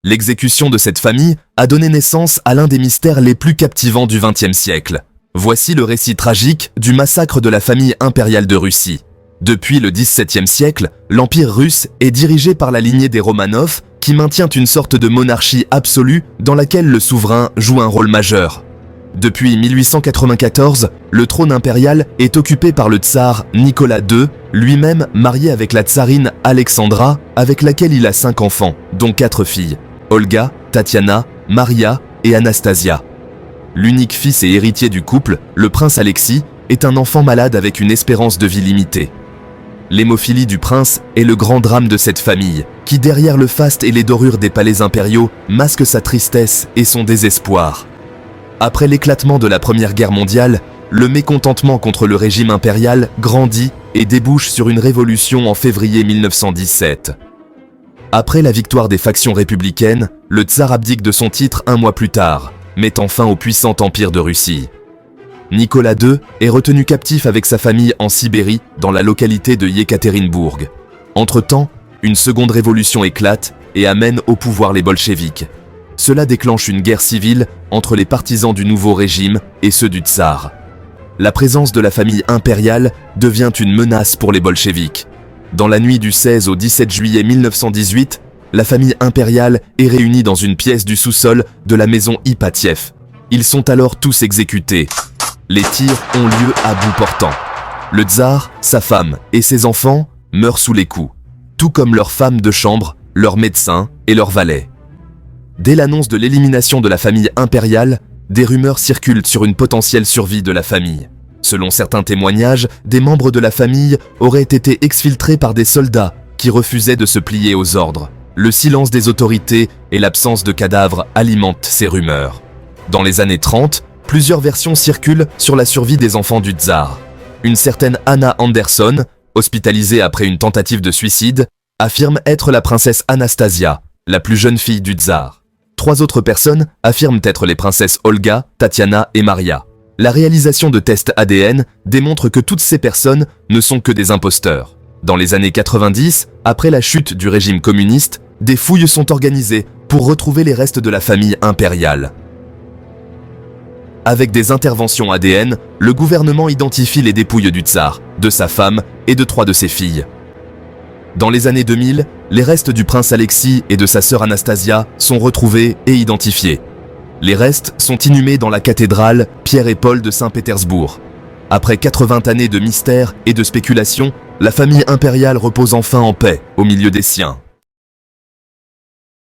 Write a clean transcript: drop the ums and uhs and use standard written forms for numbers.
L'exécution de cette famille a donné naissance à l'un des mystères les plus captivants du XXe siècle. Voici le récit tragique du massacre de la famille impériale de Russie. Depuis le XVIIe siècle, l'Empire russe est dirigé par la lignée des Romanov, qui maintient une sorte de monarchie absolue dans laquelle le souverain joue un rôle majeur. Depuis 1894, le trône impérial est occupé par le tsar Nicolas II, lui-même marié avec la tsarine Alexandra, avec laquelle il a 5 enfants, dont 4 filles, Olga, Tatiana, Maria et Anastasia. L'unique fils et héritier du couple, le prince Alexis, est un enfant malade avec une espérance de vie limitée. L'hémophilie du prince est le grand drame de cette famille, qui derrière le faste et les dorures des palais impériaux, masque sa tristesse et son désespoir. Après l'éclatement de la Première Guerre mondiale, le mécontentement contre le régime impérial grandit et débouche sur une révolution en février 1917. Après la victoire des factions républicaines, le tsar abdique de son titre 1 mois plus tard, mettant fin au puissant empire de Russie. Nicolas II est retenu captif avec sa famille en Sibérie, dans la localité de Yekaterinbourg. Entre-temps, une seconde révolution éclate et amène au pouvoir les bolcheviks. Cela déclenche une guerre civile entre les partisans du nouveau régime et ceux du tsar. La présence de la famille impériale devient une menace pour les bolcheviks. Dans la nuit du 16 au 17 juillet 1918, la famille impériale est réunie dans une pièce du sous-sol de la maison Ipatiev. Ils sont alors tous exécutés. Les tirs ont lieu à bout portant. Le tsar, sa femme et ses enfants meurent sous les coups, tout comme leurs femmes de chambre, leurs médecins et leurs valets. Dès l'annonce de l'élimination de la famille impériale, des rumeurs circulent sur une potentielle survie de la famille. Selon certains témoignages, des membres de la famille auraient été exfiltrés par des soldats qui refusaient de se plier aux ordres. Le silence des autorités et l'absence de cadavres alimentent ces rumeurs. Dans les années 30, plusieurs versions circulent sur la survie des enfants du tsar. Une certaine Anna Anderson, hospitalisée après une tentative de suicide, affirme être la princesse Anastasia, la plus jeune fille du tsar. 3 autres personnes affirment être les princesses Olga, Tatiana et Maria. La réalisation de tests ADN démontre que toutes ces personnes ne sont que des imposteurs. Dans les années 90, après la chute du régime communiste, des fouilles sont organisées pour retrouver les restes de la famille impériale. Avec des interventions ADN, le gouvernement identifie les dépouilles du tsar, de sa femme et de 3 de ses filles. Dans les années 2000, les restes du prince Alexis et de sa sœur Anastasia sont retrouvés et identifiés. Les restes sont inhumés dans la cathédrale Pierre et Paul de Saint-Pétersbourg. Après 80 années de mystère et de spéculation, la famille impériale repose enfin en paix au milieu des siens.